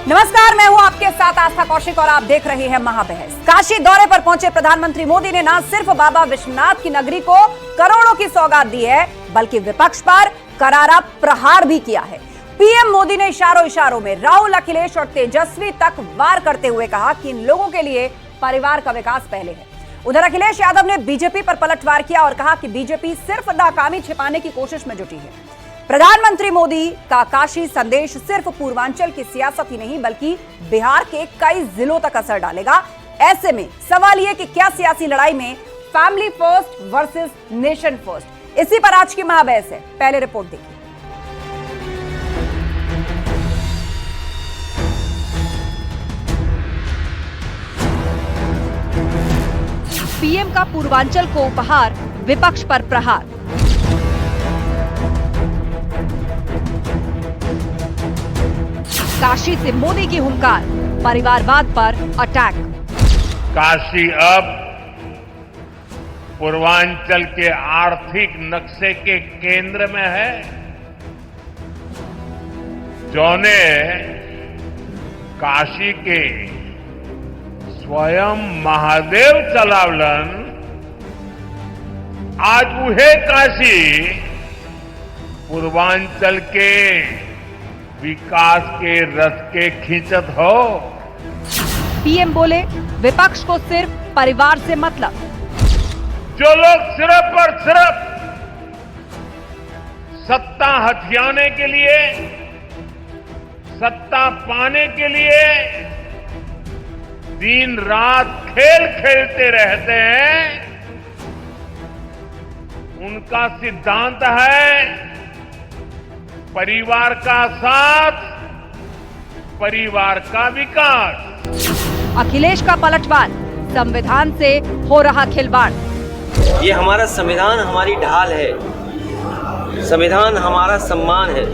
नमस्कार, मैं हूं आपके साथ आस्था कौशिक और आप देख रहे हैं महाबहस। काशी दौरे पर पहुंचे प्रधानमंत्री मोदी ने न सिर्फ बाबा विश्वनाथ की नगरी को करोड़ों की सौगात दी है, बल्कि विपक्ष पर करारा प्रहार भी किया है। पीएम मोदी ने इशारों में राहुल, अखिलेश और तेजस्वी तक वार करते हुए कहा कि इन लोगों के लिए परिवार का विकास पहले है। उधर अखिलेश यादव ने बीजेपी पर पलटवार किया और कहा कि बीजेपी सिर्फ नाकामी छिपाने की कोशिश में जुटी है। प्रधानमंत्री मोदी का काशी संदेश सिर्फ पूर्वांचल की सियासत ही नहीं बल्कि बिहार के कई जिलों तक असर डालेगा। ऐसे में सवाल यह कि क्या सियासी लड़ाई में family first versus nation first, इसी पर आज की महाबहस है। पहले रिपोर्ट देखिए। पीएम का पूर्वांचल को उपहार, विपक्ष पर प्रहार। काशी से मोदी की हुंकार, परिवारवाद पर अटैक। काशी अब पूर्वांचल के आर्थिक नक्शे के केंद्र में है। जौने काशी के स्वयं महादेव चलावलन, आज उहे काशी पूर्वांचल के विकास के रथ के खींचत हो। पीएम बोले, विपक्ष को सिर्फ परिवार से मतलब। जो लोग सिर्फ और सिर्फ सत्ता हथियाने के लिए, सत्ता पाने के लिए दिन रात खेल खेलते रहते हैं, उनका सिद्धांत है परिवार का साथ, परिवार का विकास। अखिलेश का पलटवार, संविधान से हो रहा खिलवाड़। ये हमारा संविधान हमारी ढाल है, संविधान हमारा सम्मान है,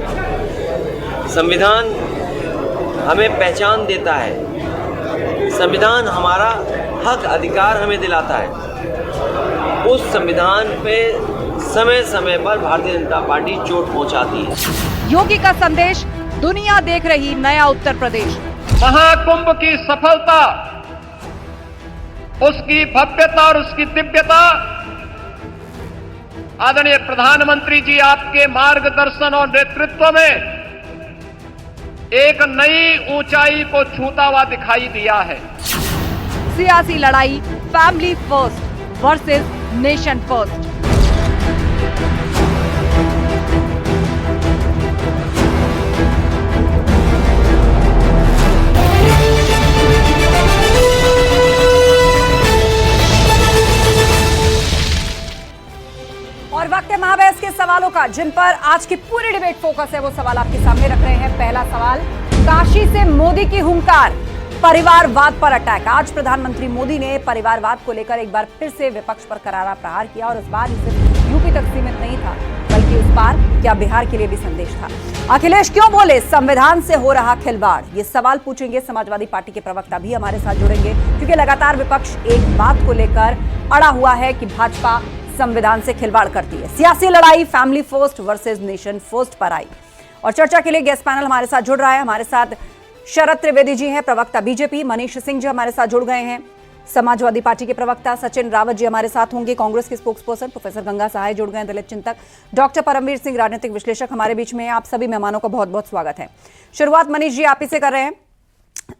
संविधान हमें पहचान देता है, संविधान हमारा हक अधिकार हमें दिलाता है। उस संविधान पे समय समय पर भारतीय जनता पार्टी चोट पहुंचाती है। योगी का संदेश, दुनिया देख रही नया उत्तर प्रदेश। महाकुंभ की सफलता, उसकी भव्यता और उसकी दिव्यता आदरणीय प्रधानमंत्री जी आपके मार्गदर्शन और नेतृत्व में एक नई ऊंचाई को छूता हुआ दिखाई दिया है। सियासी लड़ाई family first versus nation first. और वक्त है महाबहस के सवालों का, जिन पर आज की पूरी डिबेट फोकस है। वो सवाल आपके सामने रख रहे हैं। पहला सवाल, काशी से मोदी की हुंकार, परिवारवाद पर अटैक। आज प्रधानमंत्री मोदी ने परिवारवाद को लेकर एक बार फिर से विपक्ष पर करारा प्रहार किया और इस बार सिर्फ यूपी तक सीमित नहीं था, बल्कि इस बार क्या बिहार के लिए भी संदेश था। अखिलेश क्यों बोले संविधान से हो रहा खिलवाड़, ये सवाल पूछेंगे। समाजवादी पार्टी के प्रवक्ता भी हमारे साथ जुड़ेंगे, क्योंकि लगातार विपक्ष एक बात को लेकर अड़ा हुआ है कि भाजपा संविधान से खिलवाड़ करती है। सियासी लड़ाई family first versus nation first पर आई। और चर्चा के लिए गेस्ट पैनल हमारे साथ जुड़ रहा है। हमारे साथ शरद त्रिवेदी जी हैं, प्रवक्ता बीजेपी। मनीष सिंह जी हमारे साथ जुड़ गए हैं, समाजवादी पार्टी के प्रवक्ता। सचिन रावत जी हमारे साथ होंगे, कांग्रेस के स्पोक्सपर्सन। प्रोफेसर गंगा सहाय जुड़ गए, दलित चिंतक। डॉक्टर परमवीर सिंह, राजनीतिक विश्लेषक हमारे बीच में। आप सभी मेहमानों का बहुत बहुत स्वागत है। शुरुआत मनीष जी आप ही से कर रहे हैं।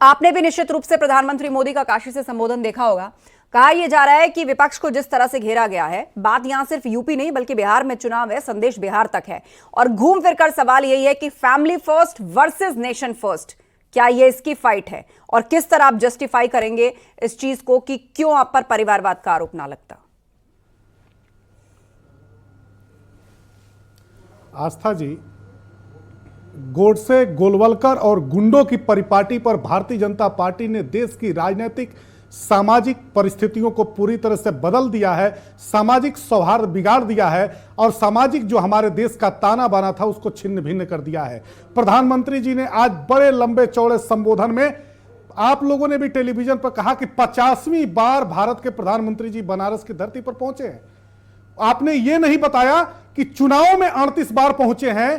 आपने भी निश्चित रूप से प्रधानमंत्री मोदी का काशी से संबोधन देखा होगा। कहा यह जा रहा है कि विपक्ष को जिस तरह से घेरा गया है, बात यहां सिर्फ यूपी नहीं बल्कि बिहार में चुनाव है, संदेश बिहार तक है। और घूम फिरकर सवाल यही है कि family first versus nation first, क्या ये इसकी फाइट है? और किस तरह आप जस्टिफाई करेंगे इस चीज को कि क्यों आप पर परिवारवाद का आरोप ना लगता? आस्था जी, गोडसे, गोलवलकर और गुंडों की परिपाटी पर भारतीय जनता पार्टी ने देश की राजनीतिक सामाजिक परिस्थितियों को पूरी तरह से बदल दिया है, सामाजिक सौहार्द बिगाड़ दिया है और सामाजिक जो हमारे देश का ताना बाना था उसको छिन्न भिन्न कर दिया है। प्रधानमंत्री जी ने आज बड़े लंबे चौड़े संबोधन में, आप लोगों ने भी टेलीविजन पर कहा कि 50वीं बार भारत के प्रधानमंत्री जी बनारस की धरती पर पहुंचे हैं। आपने ये नहीं बताया कि चुनाव में 38 बार पहुंचे हैं।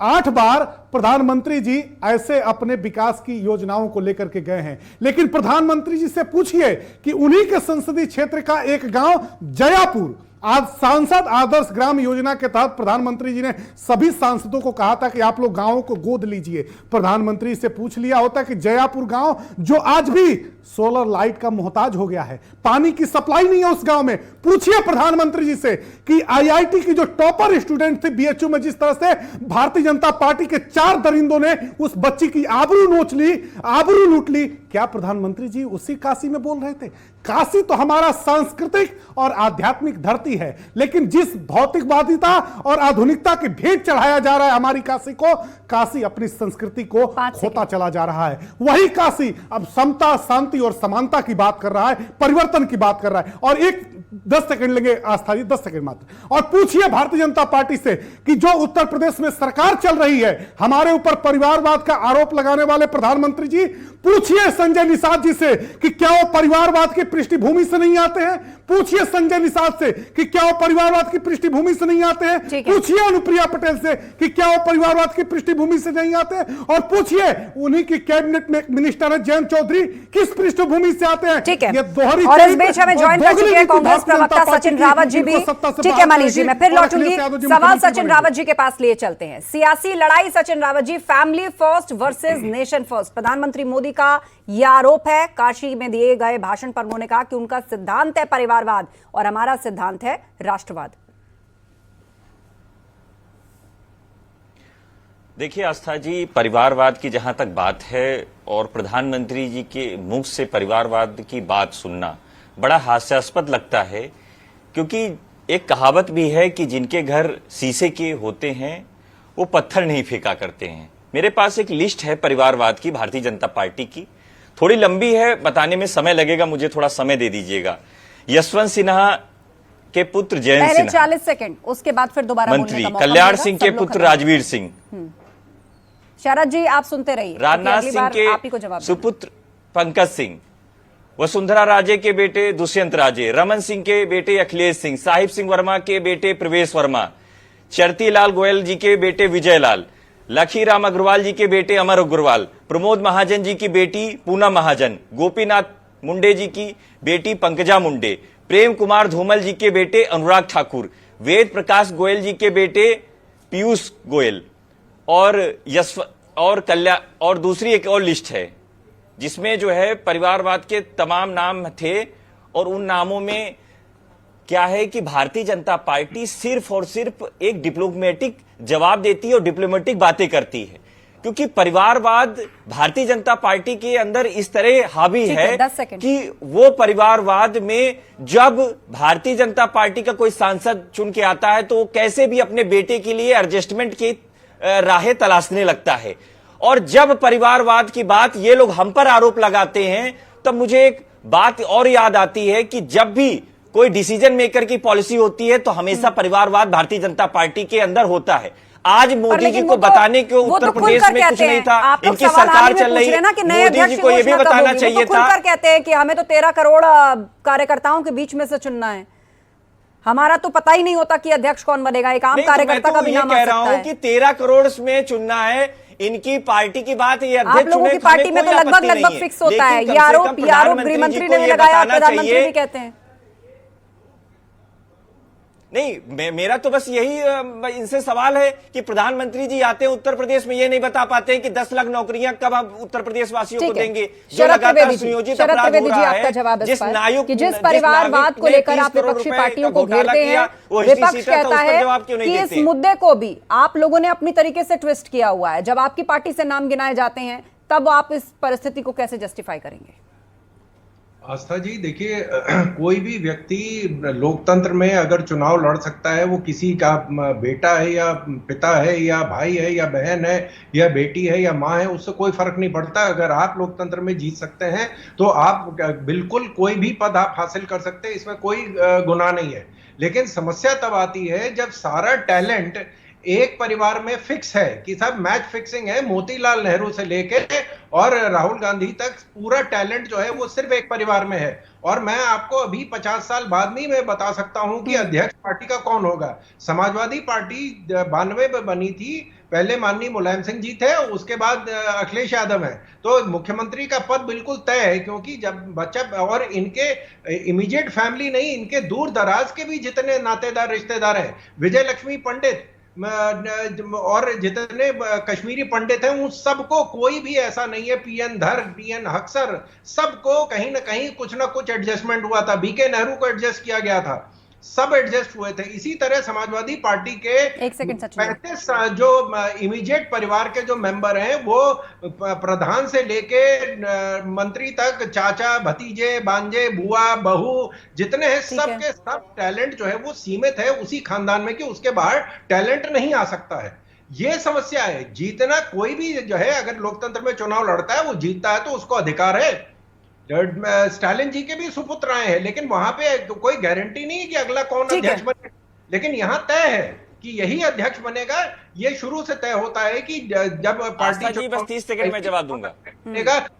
8 बार प्रधानमंत्री जी ऐसे अपने विकास की योजनाओं को लेकर के गए हैं, लेकिन प्रधानमंत्री जी से पूछिए कि उन्हीं के संसदीय क्षेत्र का एक गांव जयापुर, आज सांसद आदर्श ग्राम योजना के तहत प्रधानमंत्री जी ने सभी सांसदों को कहा था कि आप लोग गांवों को गोद लीजिए। प्रधानमंत्री से पूछ लिया होता कि जयापुर गांव जो आज भी सोलर लाइट का मोहताज हो गया है, पानी की सप्लाई नहीं है उस गांव में, पूछिए प्रधानमंत्री जी से कि आईआईटी की जो टॉपर स्टूडेंट थे बीएचयू में, जिस तरह से भारतीय जनता पार्टी के 4 दरिंदों ने उस बच्ची की आबरू नोच ली, आबरू लूट ली, क्या प्रधानमंत्री जी उसी काशी में बोल रहे थे? काशी तो हमारा सांस्कृतिक और आध्यात्मिक धरती है, लेकिन जिस भौतिकवादिता और आधुनिकता की भेंट चढ़ाया जा रहा है हमारी काशी को, काशी अपनी संस्कृति को खोता चला जा रहा है। वही काशी अब समता, शांति और समानता की बात कर रहा है, परिवर्तन की बात कर रहा है। और एक 10 सेकंड लेंगे आस्था जी, 10 सेकंड मात्र, और पूछिए भारतीय जनता पार्टी से कि जो उत्तर प्रदेश में सरकार चल रही है, हमारे ऊपर परिवारवाद का आरोप लगाने वाले प्रधानमंत्री जी, पूछिए संजय निषाद जी से कि क्या वो परिवारवाद की पृष्ठभूमि से नहीं आते हैं? पूछिए संजय निषाद से कि क्या वो परिवारवाद की पृष्ठभूमि से नहीं आते हैं? पूछिए अनुप्रिया पटेल से कि क्या वो परिवारवाद की पृष्ठभूमि से नहीं आते हैं? और पूछिए उन्हीं की कैबिनेट में मिनिस्टर है जयंत चौधरी, किस पृष्ठभूमि से आते हैं? ठीक है, ये दोहरी और इस बीच हमें ज्वाइन कर चुके हैं कांग्रेस प्रवक्ता सचिन रावत जी भी। ठीक है मनीष जी, मैं फिर लौटूंगी, सवाल सचिन रावत जी के पास लिए चलते हैं। सियासी लड़ाई Sachin Rawat ji, family first versus nation first, प्रधानमंत्री मोदी का यह आरोप है। काशी में दिए गए भाषण पर उन्होंने कहा कि उनका सिद्धांत है परिवारवाद और हमारा सिद्धांत है राष्ट्रवाद। देखिए आस्था जी, परिवारवाद की जहां तक बात है और प्रधानमंत्री जी के मुख से परिवारवाद की बात सुनना बड़ा हास्यास्पद लगता है, क्योंकि एक कहावत भी है कि जिनके घर शीशे के होते हैं वो पत्थर नहीं फेंका करते हैं। मेरे पास एक लिस्ट है परिवारवाद की भारतीय जनता पार्टी की, थोड़ी लंबी है, बताने में समय लगेगा, मुझे थोड़ा समय दे दीजिएगा। यशवंत सिन्हा के पुत्र जयंत सिन्हा, 40 सेकंड, उसके बाद फिर दोबारा मंत्री कल्याण सिंह के पुत्र राजवीर सिंह, शरद जी आप सुनते रहिए, राजनाथ सिंह के सुपुत्र पंकज सिंह, वसुंधरा राजे के बेटे दुष्यंत राजे, रमन सिंह के बेटे अखिलेश सिंह, साहिब सिंह वर्मा के बेटे प्रवेश वर्मा, चरती लाल गोयल जी के बेटे विजय लाल, लखीराम अग्रवाल जी के बेटे अमर अग्रवाल, प्रमोद महाजन जी की बेटी पूनम महाजन, गोपीनाथ मुंडे जी की बेटी पंकजा मुंडे, प्रेम कुमार धूमल जी के बेटे अनुराग ठाकुर, वेद प्रकाश गोयल जी के बेटे पीयूष गोयल, और दूसरी एक और लिस्ट है जिसमें जो है परिवारवाद के तमाम नाम थे। और उन नामों में क्या है कि भारतीय जनता पार्टी सिर्फ और सिर्फ एक डिप्लोमेटिक जवाब देती है और डिप्लोमेटिक बातें करती है, क्योंकि परिवारवाद भारतीय जनता पार्टी के अंदर इस तरह हावी है कि वो परिवारवाद में जब भारतीय जनता पार्टी का कोई सांसद चुन के आता है तो वो कैसे भी अपने बेटे के लिए एडजस्टमेंट की राहें तलाशने लगता है। और जब परिवारवाद की बात ये लोग हम पर आरोप लगाते हैं, तब मुझे एक बात और याद आती है कि जब भी कोई डिसीजन मेकर की पॉलिसी होती है तो हमेशा परिवारवाद भारतीय जनता पार्टी के अंदर होता है। आज मोदी जी को बताने के उत्तर प्रदेश में कुछ नहीं था, इनकी सरकार चल रही है, मोदी जी को यह भी बताना चाहिए था। कहते हैं कि हमें तो 13 करोड़ कार्यकर्ताओं के बीच में से चुनना है, हमारा तो पता ही नहीं होता कि अध्यक्ष कौन बनेगा, एक आम कार्यकर्ता का भी नाम आ सकता है। कह रहा हूं कि 13 करोड़ में चुनना है, इनकी पार्टी की बात है, आप लोगों की पार्टी में तो लगभग फिक्स होता है। ये आरोप गृह मंत्री ने भी लगाया, प्रधानमंत्री भी कहते हैं। नहीं, मेरा तो बस यही इनसे सवाल है कि प्रधानामंत्री जी आते हैं उत्तर प्रदेश में, ये नहीं बता पाते हैं कि 10 लाख नौकरियां कब हम उत्तर प्रदेश वासियों को देंगे, जो लगातार सुनियोजित अपराध हो रहा है। जिस परिवारवाद को लेकर आप विपक्षी पार्टियों को घेरते हैं, विपक्ष कहता है कि इस मुद्दे को भी आप लोगों ने अपनी तरीके से ट्विस्ट किया हुआ है। जब आपकी पार्टी से नाम गिनाए जाते हैं तब आप इस परिस्थिति को कैसे जस्टिफाई करेंगे? आस्था जी देखिए, कोई भी व्यक्ति लोकतंत्र में अगर चुनाव लड़ सकता है, वो किसी का बेटा है या पिता है या भाई है या बहन है या बेटी है या माँ है, उससे कोई फर्क नहीं पड़ता। अगर आप लोकतंत्र में जीत सकते हैं तो आप बिल्कुल कोई भी पद आप हासिल कर सकते हैं, इसमें कोई गुनाह नहीं है। लेकिन समस्या तब आती है जब सारा टैलेंट एक परिवार में फिक्स है कि सब मैच फिक्सिंग है, मोतीलाल नेहरू से लेके और राहुल गांधी तक पूरा टैलेंट जो है वो सिर्फ एक परिवार में है। और मैं आपको अभी 50 साल बाद में मैं बता सकता हूं कि अध्यक्ष पार्टी का कौन होगा। समाजवादी पार्टी 92 में बनी थी, पहले माननीय मुलायम सिंह जी थे, उसके बाद अखिलेश यादव हैं। तो मुख्यमंत्री का पद बिल्कुल तय है, क्योंकि जब बच्चा और इनके इमीडिएट फैमिली नहीं, इनके दूर दराज के भी जितने नातेदार रिश्तेदार हैं, विजय लक्ष्मी पंडित और जितने कश्मीरी पंडित हैं, उन सबको कोई भी ऐसा नहीं है, पीएन धर, पीएन हक्सर, सबको कहीं ना कहीं कुछ ना कुछ एडजस्टमेंट हुआ था। बीके नेहरू को एडजस्ट किया गया था, सब एडजस्ट हुए थे। इसी तरह समाजवादी पार्टी के 35 जो इमीडिएट परिवार के जो मेंबर हैं, वो प्रधान से लेके मंत्री तक, चाचा, भतीजे, बांजे, बुआ, बहू जितने हैं, सब के सब टैलेंट जो है वो सीमित है उसी खानदान में, कि उसके बाहर टैलेंट नहीं आ सकता है। ये समस्या है। जीतना कोई भी जो है, अगर लोकतंत्र में चुनाव लड़ता है, वो जीतता है तो उसको अधिकार है। स्टालिन जी के भी सुपुत्र आए हैं, लेकिन वहां पे कोई गारंटी नहीं है कि अगला कौन अध्यक्ष बने, लेकिन यहां तय है कि यही अध्यक्ष बनेगा। ये शुरू से तय होता है कि जब पार्टी बस 30 सेकंड में जवाब दूंगा,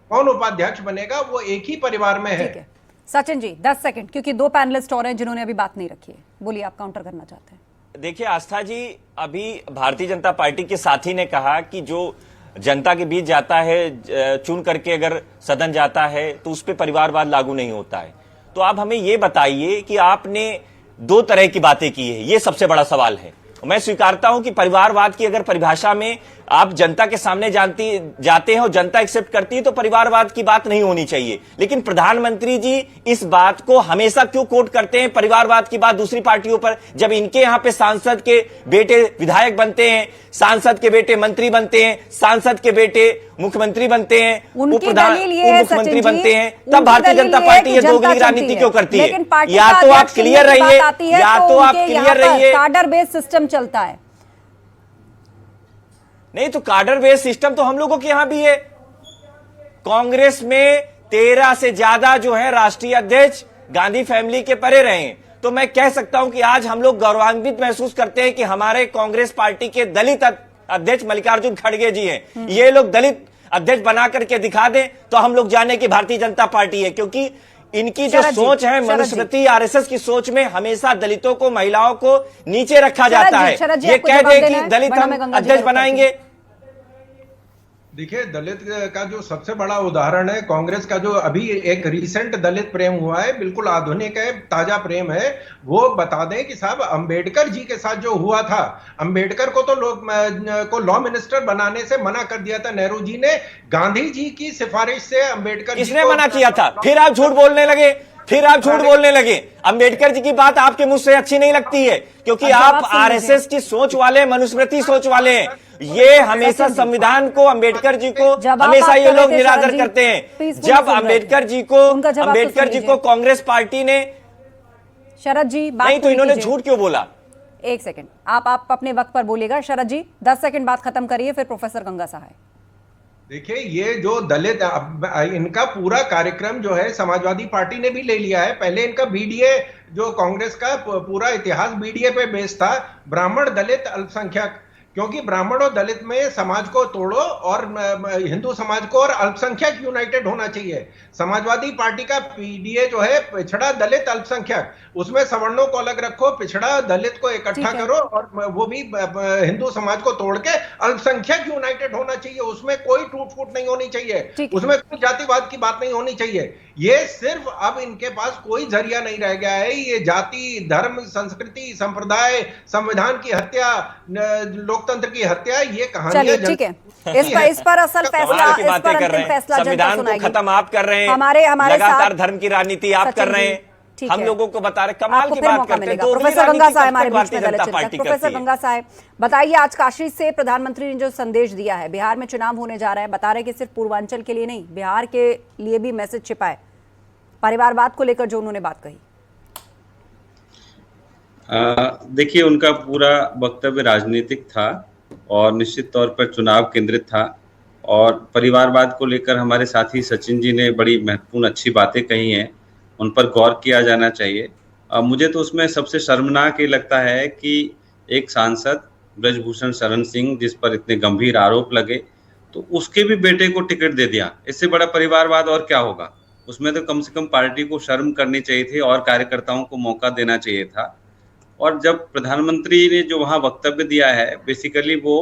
कौन उपाध्यक्ष बनेगा, वो एक ही परिवार में है। सचिन जी 10 सेकंड, क्योंकि 2 पैनलिस्ट और हैं जिन्होंने अभी बात नहीं रखी है। बोलिए, आप काउंटर करना चाहते हैं। देखिए आस्था जी, अभी भारतीय जनता पार्टी के साथी ने कहा कि जो जनता के बीच जाता है, चुन करके अगर सदन जाता है, तो उस पर परिवारवाद लागू नहीं होता है। तो आप हमें ये बताइए कि आपने 2 तरह की बातें की है, ये सबसे बड़ा सवाल है। मैं स्वीकारता हूं कि परिवारवाद की अगर परिभाषा में आप जनता के सामने जाते हैं और जनता एक्सेप्ट करती है, तो परिवारवाद की बात नहीं होनी चाहिए। लेकिन प्रधानमंत्री जी इस बात को हमेशा क्यों कोट करते हैं, परिवारवाद की बात दूसरी पार्टियों पर, जब इनके यहां पे सांसद के बेटे विधायक बनते हैं, सांसद के बेटे मंत्री बनते हैं, सांसद के बेटे मुख्यमंत्री बनते हैं, मुख्यमंत्री बनते हैं, तब भारतीय जनता पार्टी ये दोगली राजनीति क्यों करती है? या तो आप क्लियर रहिए, या तो आप क्लियर रहिए। कार्डर बेस्ड सिस्टम चलता है। नहीं तो कार्डर बेस्ड सिस्टम तो हम लोगों के यहां भी है। कांग्रेस में 13 से ज्यादा जो है राष्ट्रीय अध्यक्ष गांधी फैमिली के परे रहे हैं। तो मैं कह सकता हूं कि आज हम लोग गौरवान्वित महसूस करते हैं कि हमारे कांग्रेस पार्टी के दलित अध्यक्ष मल्लिकार्जुन खड़गे जी हैं। ये लोग दलित अध्यक्ष बना करके दिखा दें तो हम लोग जाने की भारतीय जनता पार्टी है, क्योंकि इनकी जो सोच है मनुस्मृति आरएसएस की सोच में हमेशा दलितों को, महिलाओं को नीचे रखा जाता है। ये कह दे कि दलित हम अध्यक्ष बनाएंगे। देखिए, दलित का जो सबसे बड़ा उदाहरण है कांग्रेस का, जो अभी एक रिसेंट दलित प्रेम हुआ है, बिल्कुल आधुनिक है, ताजा प्रेम है। वो बता दें कि साहब अंबेडकर जी के साथ जो हुआ था, अंबेडकर को तो लॉ मिनिस्टर बनाने से मना कर दिया था नेहरू जी ने, गांधी जी की सिफारिश से अंबेडकर किसने मना किया था? फिर आप झूठ बोलने लगे, अंबेडकर जी की बात आपके मुझ से अच्छी नहीं लगती है, क्योंकि आप आरएसएस की सोच वाले, मनुस्मृति सोच वाले हैं। ये हमेशा संविधान को, अंबेडकर जी को हमेशा ये लोग निरादर करते हैं। जब अंबेडकर जी को कांग्रेस पार्टी ने, शरद जी नहीं तो इन्होंने झूठ क्यों बोला? 1 सेकंड, आप अपने वक्त पर बोलिएगा। शरद जी 10 सेकंड बात खत्म करिए, फिर प्रोफेसर गंगा सहाय। देखिए, ये जो दलित, इनका पूरा कार्यक्रम जो है समाजवादी पार्टी ने भी ले लिया है। पहले इनका बीडीए, जो कांग्रेस का पूरा इतिहास बीडीए पे बेस्ड था, ब्राह्मण, दलित, अल्पसंख्यक, क्योंकि ब्राह्मण और दलित में समाज को तोड़ो और हिंदू समाज को और अल्पसंख्यक यूनाइटेड होना चाहिए। समाजवादी पार्टी का पीडीए जो है पिछड़ा, दलित, अल्पसंख्यक, उसमें सवर्णों को अलग रखो, पिछड़ा दलित को इकट्ठा करो, और वो भी हिंदू समाज को तोड़ के अल्पसंख्यक यूनाइटेड होना चाहिए। उसमें कोई टूट फूट नहीं होनी चाहिए, उसमें कोई जातिवाद की बात नहीं होनी चाहिए। ये सिर्फ अब इनके पास कोई जरिया नहीं रह गया है। ये जाति, धर्म, संस्कृति, संप्रदाय, संविधान की हत्या, लोकतंत्र की हत्या, ये कहानी ठीक है। इस पर असल फैसला, इस पर अंतिम फैसला संविधान को खत्म आप कर रहे हैं, हमारे लगातार धर्म की राजनीति आप कर रहे हैं, हम लोगों को बता रहे, कमाल की बात करते हैं। प्रोफेसर गंगा साहब हमारे बीच में दलित चिंतक। प्रोफेसर गंगा साहब बताइए, आज काशी से प्रधानमंत्री ने जो संदेश दिया है, बिहार में चुनाव होने जा रहा है, बता रहे कि सिर्फ पूर्वांचल के लिए नहीं, बिहार के लिए भी मैसेज छिपा है, परिवारवाद को लेकर जो उन्होंने बात कही। देखिए, उनका पूरा वक्तव्य राजनीतिक था और निश्चित तौर पर चुनाव केंद्रित था, और परिवारवाद को लेकर हमारे साथी सचिन जी ने बड़ी महत्वपूर्ण अच्छी बातें कही हैं, उन पर गौर किया जाना चाहिए। मुझे तो उसमें सबसे शर्मनाक ये लगता है कि एक सांसद ब्रजभूषण शरण सिंह, जिस पर इतने गंभीर आरोप लगे, तो उसके भी बेटे को टिकट दे दिया। इससे बड़ा परिवारवाद और क्या होगा? उसमें तो कम से कम पार्टी को शर्म करनी चाहिए थी और कार्यकर्ताओं को मौका देना चाहिए था। और जब प्रधानमंत्री ने जो वहाँ वक्तव्य दिया है, बेसिकली वो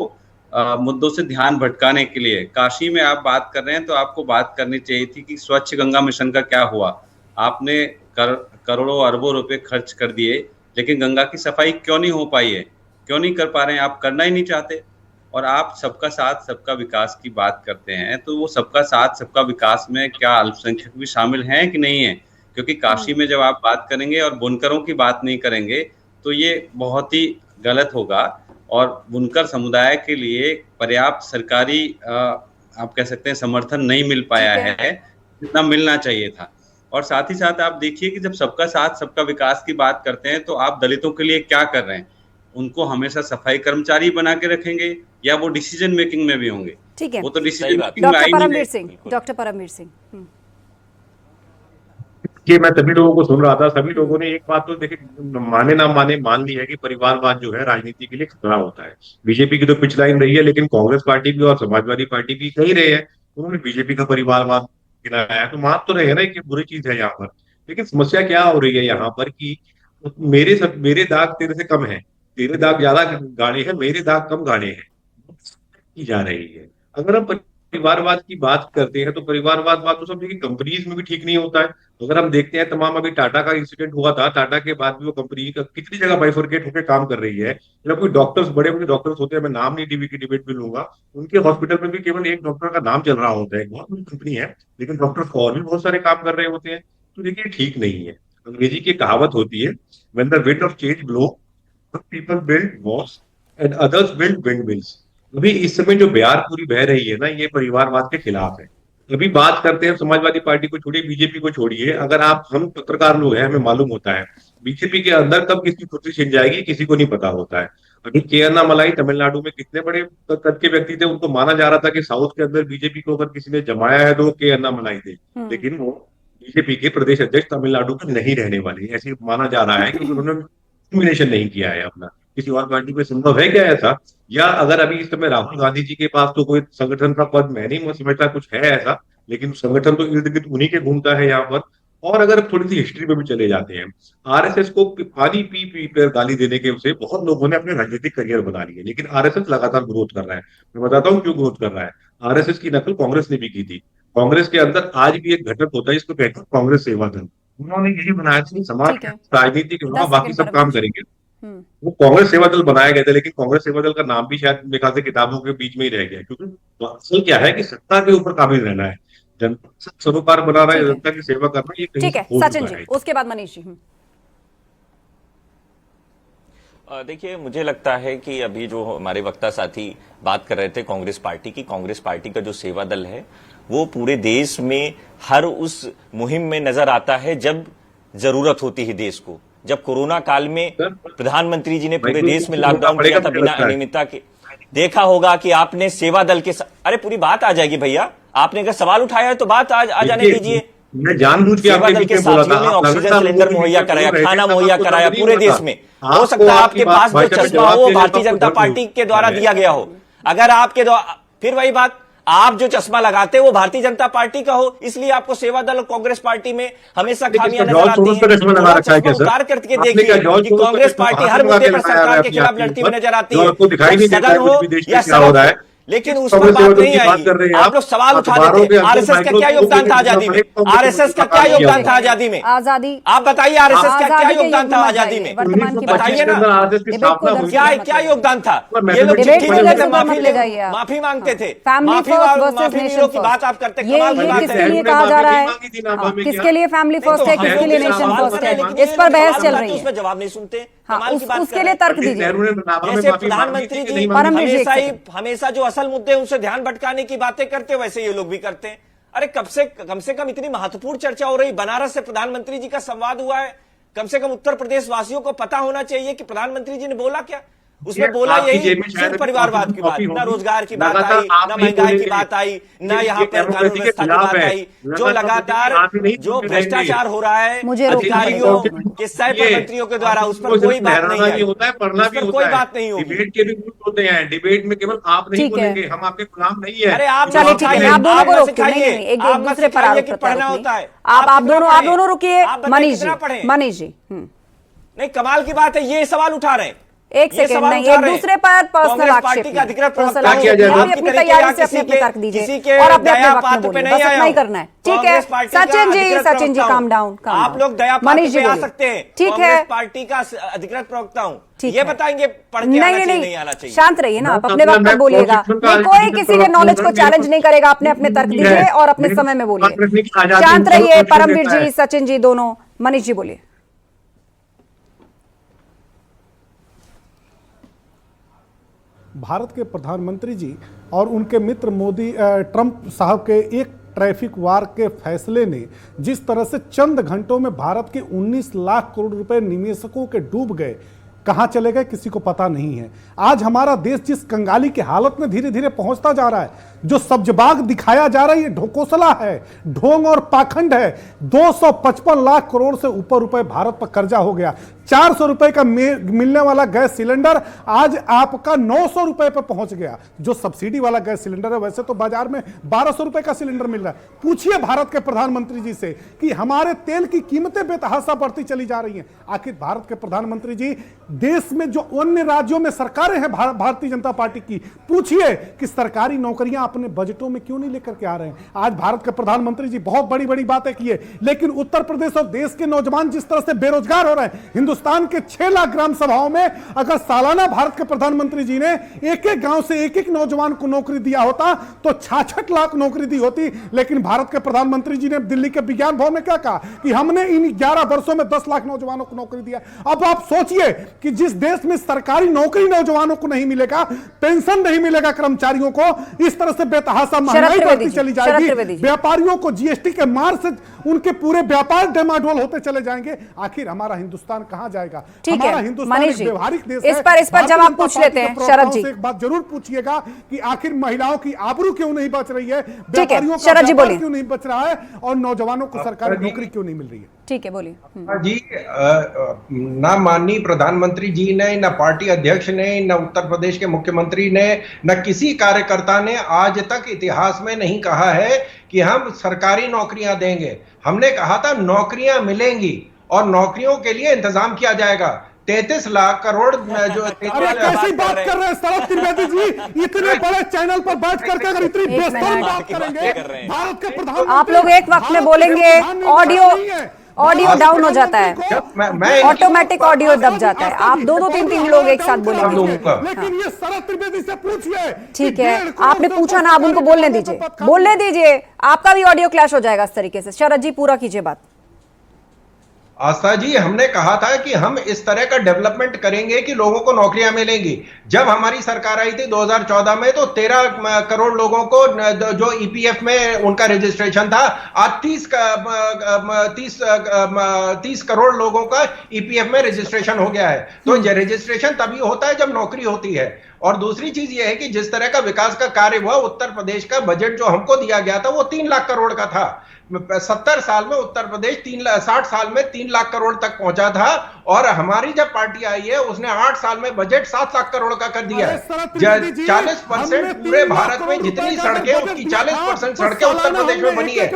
मुद्दों से ध्यान भटकाने के लिए। काशी में आप बात कर रहे हैं तो आपको बात करनी चाहिए थी कि स्वच्छ गंगा मिशन का क्या हुआ। आपने करोड़ों अरबों रुपए खर्च कर दिए, लेकिन गंगा की सफाई क्यों नहीं हो पाई है, क्यों नहीं कर पा रहे हैं? आप करना ही नहीं चाहते। और आप सबका साथ सबका विकास की बात करते हैं, तो वो सबका साथ सबका विकास में क्या अल्पसंख्यक भी शामिल हैं कि नहीं है? क्योंकि काशी में जब आप बात करेंगे और बुनकरों की बात नहीं करेंगे तो ये बहुत ही गलत होगा। और बुनकर समुदाय के लिए पर्याप्त सरकारी आप कह सकते हैं समर्थन नहीं मिल पाया है जितना मिलना चाहिए था। और साथ ही साथ आप देखिए कि जब सबका साथ सबका विकास की बात करते हैं तो आप दलितों के लिए क्या कर रहे हैं? उनको हमेशा सफाई कर्मचारी बना के रखेंगे या वो डिसीजन मेकिंग में भी होंगे? ठीक है, वो तो डिसीजन मेकिंग में डॉक्टर परमवीर सिंह। कि मैं सभी लोगों को सुन रहा था, सभी लोगों ने एक बात तो देखिए माने ना माने मान ली है कि परिवारवाद जो है राजनीति के लिए खतरा होता है। बीजेपी की तो पिच लाइन रही है, लेकिन कांग्रेस पार्टी भी और समाजवादी पार्टी भी कही रहे हैं, उन्होंने बीजेपी का परिवारवाद गिनाया है, तो मान तो रहे हैं ना कि बुरी चीज है यहाँ पर। लेकिन समस्या क्या हो रही है यहाँ पर कि मेरे दाग तेरे से कम है, तेरे दाग ज्यादा गाढ़े हैं, मेरे दाग कम गाढ़े हैं की जा रही है। अगर हम परिवारवाद की बात करते हैं तो परिवारवाद बात तो सब देखिए कंपनीज में भी ठीक नहीं होता है। अगर हम देखते हैं तमाम, अभी टाटा का इंसिडेंट हुआ था, टाटा के बाद भी वो कंपनी का कितनी जगह बाइफरकेट होकर काम कर रही है। जब कोई डॉक्टर्स, बड़े बड़े डॉक्टर्स होते हैं, मैं नाम नहीं टीवी की डिबेट में लूंगा, उनके हॉस्पिटल में भी केवल एक डॉक्टर का नाम चल रहा होता है, बहुत बड़ी कंपनी है, लेकिन डॉक्टर्स और भी बहुत सारे काम कर रहे होते हैं। तो देखिए ठीक नहीं है। अंग्रेजी की कहावत होती है, when the wind of change blow people build walls and others build windmills. अभी इस समय जो बयार पूरी बह रही है ना, ये परिवारवाद के खिलाफ है। अभी बात करते हैं समाजवादी पार्टी को छोड़िए, बीजेपी को छोड़िए, अगर हम पत्रकार लोग हैं, हमें मालूम होता है बीजेपी के अंदर कब किसकी कुर्सी छिन जाएगी किसी को नहीं पता होता है। अभी के अन्नामलाई तमिलनाडु में कितने बड़े कद के व्यक्ति थे, उनको माना जा रहा था कि साउथ के अंदर बीजेपी को अगर किसी ने जमाया है तो के अन्नामलाई थे, लेकिन वो बीजेपी के प्रदेश अध्यक्ष तमिलनाडु में नहीं रहने वाले, ऐसे माना जा रहा है कि उन्होंने नॉमिनेशन नहीं किया है अपना। किसी और पार्टी में संभव है क्या ऐसा? या अगर अभी इस समय राहुल गांधी जी के पास तो कोई संगठन का पद मैं नहीं समझता कुछ है ऐसा, लेकिन संगठन तो इर्द गिर्द उन्हीं के घूमता है यहाँ पर। और अगर थोड़ी सी हिस्ट्री में भी चले जाते हैं, आरएसएस को पानी पी पी पर गाली देने के उसे बहुत लोगों ने अपने राजनीतिक करियर बना लिए, लेकिन आरएसएस लगातार ग्रोथ कर रहा है। मैं बताता हूँ क्यों ग्रोथ कर रहा है। आरएसएस की नकल कांग्रेस ने भी की थी। कांग्रेस के अंदर आज भी एक घटक होता है जिसको कहते हैं कांग्रेस सेवा दल। उन्होंने यही बनाया था समाज राजनीति के अलावा बाकी सब काम करेंगे। वो कांग्रेस सेवा दल बनाया गया था, लेकिन कांग्रेस सेवा दल का नाम भी शायद मेरे ख्याल से किताबों के बीच में ही रह गया, क्योंकि असल क्या है कि सत्ता के ऊपर काबिल रहना है, जनता सरोकार बना रहा है, जनता की सेवा करना, ये ठीक है। सचिन जी, उसके बाद मनीष जी। देखिए, मुझे लगता है कि अभी जो हमारे वक्ता साथी बात कर रहे थे कांग्रेस पार्टी की, कांग्रेस पार्टी का जो सेवा दल है वो पूरे देश में हर उस मुहिम में नजर आता है जब जरूरत होती है देश को। जब कोरोना काल में प्रधानमंत्री जी ने पूरे देश में लॉकडाउन किया था बिना अनियमितता के, देखा होगा कि आपने सेवा दल के अरे पूरी बात आ जाएगी भैया, आपने अगर सवाल उठाया है तो बात आ जाने दीजिए। मैं जानबूझ के सेवा दल के साथियों ने ऑक्सीजन सिलेंडर मुहैया कराया, खाना मुहैया कराया पूरे देश में। हो सकता है आपके पास जो चश्मा हो भारतीय जनता पार्टी के द्वारा दिया गया हो, अगर आपके द्वारा, फिर वही बात, आप जो चश्मा लगाते हो वो भारतीय जनता पार्टी का हो, इसलिए आपको सेवा दल और कांग्रेस पार्टी में हमेशा खामियां नजर आती हैं। उतार करके देखिए कि कांग्रेस पार्टी हर मुद्दे पर सरकार के खिलाफ लड़ती हुई नजर आती है, सदन हो या सड़क, लेकिन उस पर बात नहीं आई। आप लोग सवाल उठा रहे थे, आरएसएस का क्या योगदान था आजादी में? आरएसएस का क्या योगदान था आजादी में? आजादी, आप बताइए, आरएसएस का क्या योगदान था आजादी में? बताइए ना, क्या योगदान था? ये लोग चिट्ठी लिखते थे, माफी मांगते थे, माफी की बात आप करते, कमाल की बात है। कहा जा रहा है किसके लिए फैमिली फर्स्ट है, किसके लिए नेशन फर्स्ट है, इस पर बहस चल रही है। उसमें जवाब नहीं सुनते, उसके लिए तर्क दीजिए। जैसे प्रधानमंत्री जी हमेशा जो असल मुद्दे उनसे ध्यान भटकाने की बातें करते, वैसे ये लोग भी करते हैं। अरे कम से कम इतनी महत्वपूर्ण चर्चा हो रही, बनारस से प्रधानमंत्री जी का संवाद हुआ है, कम से कम उत्तर प्रदेश वासियों को पता होना चाहिए कि प्रधानमंत्री जी ने बोला क्या। उसमें बोला यही सिर्फ परिवारवाद की बात, ना रोजगार की बात आई, ना महंगाई की बात आई, ना यहाँ पर कानून व्यवस्था की बात आई। जो लगातार जो भ्रष्टाचार हो रहा है अधिकारियों के सह मंत्रियों के द्वारा, उस पर कोई बात नहीं है, होता है, पढ़ना भी कोई बात नहीं होगी। डिबेट के भी ग्रुप होते हैं, डिबेट में केवल आप नहीं बोलेंगे, हम आपके गुलाम नहीं है। अरे आप चलिए ठीक है, आप दोनों को रोकिए, एक दूसरे पर आरोप पढ़ना होता है। आप दोनों रुकिए। मनीष जी नहीं, कमाल की बात है, ये सवाल उठा रहे हैं एक ये सेकंड सवाल नहीं, उठा एक रहे हैं। दूसरे पर पर्सनल कांग्रेस आक्षेप पार्टी का अधिकृत प्रवक्ता पर्सनल किया जाए? आक्षेप आपकी अपनी तरीके तैयारी या से अपने किसी तर्क दीजिए किसी के और अपने दया वक्त पात्र में पे बोलिए, नहीं बस आया इतना ही हूं। करना है। ठीक है कांग्रेस पार्टी का सचिन जी, अधिकृत सचिन जी प्रवक्ता काम हूं। डाउन, आप लोग दया पात्र मनीष जी पे आ बोलिए। सकते हैं। ठीक है, कांग्रेस पार्टी का अधिकृत प्रवक्ता हूं, ठीक ये है। बताएंगे पढ़ के आना चाहिए नहीं आना चाहिए। शांत रहिए ना, आप मैं अपने वक्त मैं पर बोलिएगा। कॉन्स्टिट्यूशन का नहीं, कोई अधिकृत किसी के प्रवक्ता नॉलेज हूं, को मेरे चैलेंज पास नहीं करेगा, अपने अपने तर्क नहीं दीजिए है। और अपने मेरे समय में बात बोलिए। रखने की आजादी शांत है, रहिए, मुझे परमवीर देता जी, है। सचिन जी दोनों। मनीष जी बोलिए। भारत के प्रधानमंत्री जी और उनके मित्र मोदी ट्रंप साहब के एक ट्रैफिक वार के फैसले ने जिस तरह से चंद घंटों में भारत के 19 लाख करोड़ रुपए निवेशकों के डूब गए, कहां चले गए किसी को पता नहीं है। आज हमारा देश जिस कंगाली की हालत में धीरे धीरे पहुंचता जा रहा है, जो सब्जबाग दिखाया जा रहा है, ये ढोकोसला है, ढोंग और पाखंड है। 255 लाख करोड़ से ऊपर रुपए भारत पर कर्जा हो गया। 400 रुपए का मिलने वाला गैस सिलेंडर आज आपका 900 रुपए पर पहुंच गया। जो सब्सिडी वाला गैस सिलेंडर है, वैसे तो बाजार में 1200 रुपए का सिलेंडर मिल रहा है। पूछिए भारत के प्रधानमंत्री जी से कि हमारे तेल की कीमतें बेतहाशा बढ़ती चली जा रही हैं। आखिर भारत के प्रधानमंत्री जी, देश में जो अन्य राज्यों में सरकारें हैं भारतीय जनता पार्टी की, पूछिए कि सरकारी नौकरियां अपने बजटों में क्यों नहीं लेकर के आ रहे हैं। आज भारत के प्रधानमंत्री जी बहुत बड़ी बड़ी बातें किए, लेकिन उत्तर प्रदेश और देश के नौजवान जिस तरह से बेरोजगार हो रहे हैं, हिंदुस्तान के 6 लाख ग्राम सभाओं में अगर सालाना भारत के प्रधानमंत्री जी ने एक एक गांव से एक एक नौजवान को नौकरी दिया होता तो 66 लाख नौकरी दी होती। लेकिन भारत के प्रधानमंत्री जी ने दिल्ली के विज्ञान भवन में क्या कहा कि हमने इन 11 वर्षों में 10 लाख नौजवानों को नौकरी दिया। अब आप सोचिए कि जिस देश में सरकारी नौकरी नौजवानों को नहीं मिलेगा, पेंशन नहीं मिलेगा कर्मचारियों को, इस तरह से बेतहाशा महंगाई बढ़ती चली जाएगी, व्यापारियों को जीएसटी के मार से उनके पूरे व्यापार डमाडोल होते चले जाएंगे। आखिर हमारा हिंदुस्तान कहां जाएगा? ठीक हमारा है हिंदुस्तान एक व्यवहारिक देश है। इस पर जवाब पूछ लेते हैं शरद जी। एक बात जरूर पूछिएगा कि आखिर महिलाओं की आबरू क्यों नहीं बच रही है, ठीक है, व्यापारियों का शरद जी व्यापार बोलिए। क्यों नहीं बच रहा है, और नौजवानों को सरकारी नौकरी क्यों नहीं मिल रही है? ठीक है, बोलिए। जी, ना माननीय प्रधानमंत्री जी ने, न पार्टी अध्यक्ष ने, न उत्तर प्रदेश के मुख्यमंत्री ने, न किसी कार्यकर्ता ने आज तक इतिहास में नहीं कहा है कि हम सरकारी नौकरियां देंगे। हमने कहा था नौकरियां मिलेंगी और नौकरियों के लिए इंतजाम किया जाएगा। 33 लाख करोड़ जो अरे कैसी बात कर रहे हैं शरद त्रिवेदी जी, इतने बड़े चैनल पर बैठ करके अगर इतनी बेशर्म बात करेंगे भारत के प्रधानमंत्री। आप लोग एक वक्त में बोलेंगे, ऑडियो डाउन हो जाता है, ऑटोमेटिक ऑडियो दब जाता है। आप दो 3 लोग एक साथ बोलेंगे। लेकिन ये शरद त्रिवेदी से पूछिए। ठीक है, आपने पूछा ना, आप उनको बोलने दीजिए, आपका भी ऑडियो क्लैश हो जाएगा इस तरीके से। शरद जी पूरा कीजिए बात। आस्था जी, हमने कहा था कि हम इस तरह का डेवलपमेंट करेंगे कि लोगों को नौकरियां मिलेंगी। जब हमारी सरकार आई थी 2014 में तो 13 करोड़ लोगों को जो ईपीएफ में उनका रजिस्ट्रेशन था, आज 30 करोड़ लोगों का ईपीएफ में रजिस्ट्रेशन हो गया है। तो ये रजिस्ट्रेशन तभी होता है जब नौकरी होती है। और दूसरी चीज ये है कि जिस तरह का विकास का कार्य हुआ, उत्तर प्रदेश का बजट जो हमको दिया गया था वो 3 लाख करोड़ का था। 70 साल में उत्तर प्रदेश 60 साल में 3 लाख करोड़ तक पहुंचा था, और हमारी जब पार्टी आई है उसने 8 साल में बजट 7 लाख करोड़ का कर दिया है। 40% पूरे भारत में जितनी सड़कें, उसकी 40% सड़कें उत्तर प्रदेश में बनी है।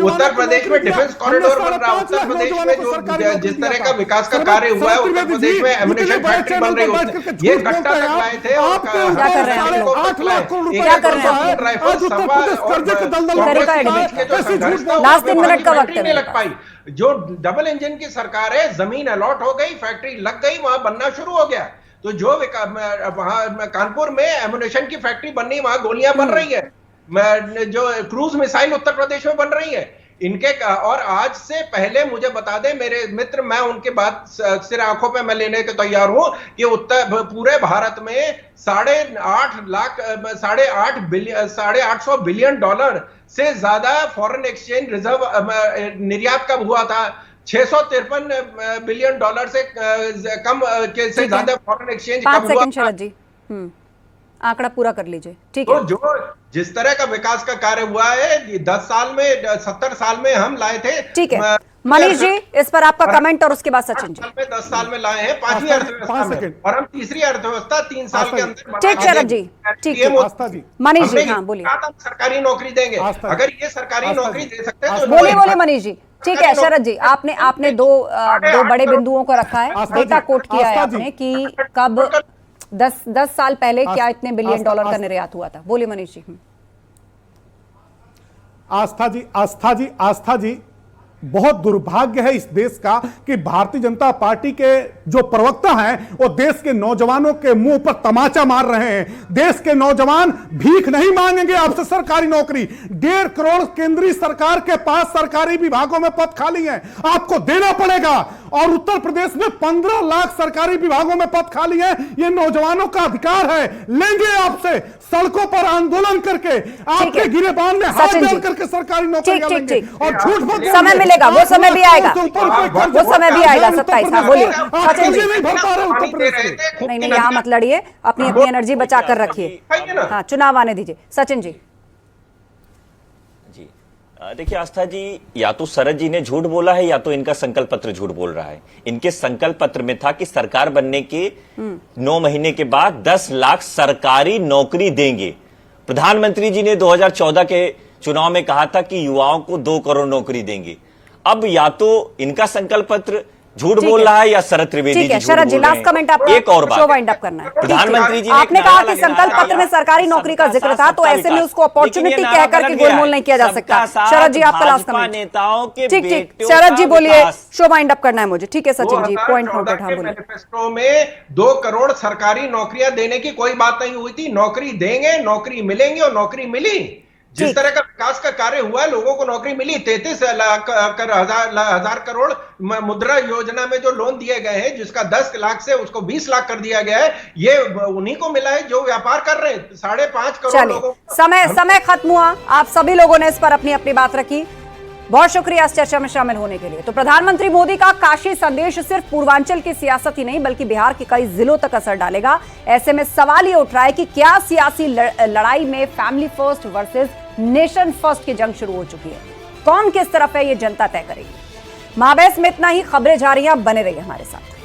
उत्तर प्रदेश में डिफेंस कॉरिडोर बन रहा है, उत्तर प्रदेश में जो जिस तरह का विकास का कार्य हुआ है, उत्तर प्रदेश में एम्यूनिशन फैक्ट्री बन रही है। ये घट्टा तक लाए थे और क्या कर रहे हैं लास्ट 3 मिनट का वक्त है। लग पाई। जो डबल इंजन की सरकार है, जमीन अलॉट हो गई, फैक्ट्री लग गई, वहां बनना शुरू हो गया। तो जो वहां कानपुर में एम्यूनिशन की फैक्ट्री बननी, वहां गोलियां बन रही है। जो क्रूज मिसाइल उत्तर प्रदेश में बन रही है इनके। और आज से पहले मुझे बता दें मेरे मित्र, मैं उनके बात सिर आंखों पे मैं लेने के तैयार हूं कि पूरे भारत में 850 बिलियन डॉलर से ज्यादा फॉरेन एक्सचेंज रिजर्व निर्यात कब हुआ था? 653 बिलियन डॉलर से कम से ज्यादा फॉरेन एक्सचेंज कब हुआ? शरद जी आंकड़ा पूरा कर लीजिए। ठीक है। तो जो जिस तरह का विकास का कार्य हुआ है 70 साल में हम लाए थे। ठीक है मनीष जी, इस पर आपका कमेंट और उसके बाद सचिन जी। 10 साल में लाए हैं, 5वीं अर्थव्यवस्था में, और हम तीसरी अर्थव्यवस्था 3 साल के अंदर। ठीक शरद जी, ठीक है मनीष जी, हाँ बोलिए। सरकारी नौकरी देंगे, अगर ये सरकारी नौकरी दे सकते हैं तो बोलिए मनीष जी। ठीक है शरद जी, आपने दो बड़े बिंदुओं को रखा है, डेटा कोट किया है आपने कि कब 10 साल पहले क्या इतने बिलियन डॉलर का निर्यात हुआ था। बोलिए मनीष जी। आस्था जी बहुत दुर्भाग्य है इस देश का कि भारतीय जनता पार्टी के जो प्रवक्ता हैं वो देश के नौजवानों के मुंह पर तमाचा मार रहे हैं। देश के नौजवान भीख नहीं मांगेंगे आपसे सरकारी नौकरी। 1.5 करोड़ केंद्रीय सरकार के पास सरकारी विभागों में पद खाली हैं, आपको देना पड़ेगा। और उत्तर प्रदेश में 15 लाख सरकारी विभागों में पद खाली हैं, ये नौजवानों का अधिकार है, लेंगे आपसे सड़कों पर आंदोलन करके, आपके गिरेबान में हाथ डाल करके सरकारी नौकरियां लेंगे। और झूठ मत समय मिलेगा, वो समय भी आएगा, वो समय भी आएगा 27। हाँ बोलिए सचिन जी। नहीं, यहाँ मत लड़िए, अपनी एनर्जी बचा कर रखिए। हाँ, चुनाव आने दीजिए। सचिन जी। देखिए आस्था जी, या तो शरद जी ने झूठ बोला है या तो इनका संकल्प पत्र झूठ बोल रहा है। इनके संकल्प पत्र में था कि सरकार बनने के 9 महीने के बाद 10 लाख सरकारी नौकरी देंगे। प्रधानमंत्री जी ने 2014 के चुनाव में कहा था कि युवाओं को 2 करोड़ नौकरी देंगे। अब या तो इनका संकल्प पत्र झूठ बोल रहा है या शरद त्रिवेदी जी शरद जी, लास्ट कमेंट आपका, एक और बात शो वाइंड अप करना है। प्रधानमंत्री जी आपने कहा कि संकल्प पत्र में सरकारी नौकरी का जिक्र था, तो ऐसे में उसको अपॉर्चुनिटी कहकर के गोलमोल नहीं किया जा सकता। शरद जी आपका लास्ट कमेंट। नेताओं के ठीक, शरद जी बोलिए, शो वाइंड अप करना है मुझे। ठीक है सचिन जी, पॉइंट नोटेड। हाँ बोलिए। मैनिफेस्टो में 2 करोड़ सरकारी नौकरियां देने की कोई बात नहीं हुई थी। नौकरी देंगे, नौकरी मिलेंगे, और नौकरी मिली। जिस तरह का विकास का कार्य हुआ, लोगों को नौकरी मिली। 33 हजार करोड़ मुद्रा योजना में जो लोन दिए गए हैं, जिसका 10 लाख से उसको 20 लाख कर दिया गया है, ये उन्हीं को मिला है जो व्यापार कर रहे हैं। 5.5 करोड़ लोगों। समय खत्म हुआ। आप सभी लोगों ने इस पर अपनी अपनी बात रखी। बहुत शुक्रिया इस चर्चा में शामिल होने के लिए। तो प्रधानमंत्री मोदी का काशी संदेश सिर्फ पूर्वांचल की सियासत ही नहीं बल्कि बिहार के कई जिलों तक असर डालेगा। ऐसे में सवाल ये उठ रहा है कि क्या सियासी लड़ाई में family first versus nation first की जंग शुरू हो चुकी है। कौन किस तरफ है ये जनता तय करेगी। महाबैस में इतना ही। खबरें जारी हैं, बने रहिए हमारे साथ।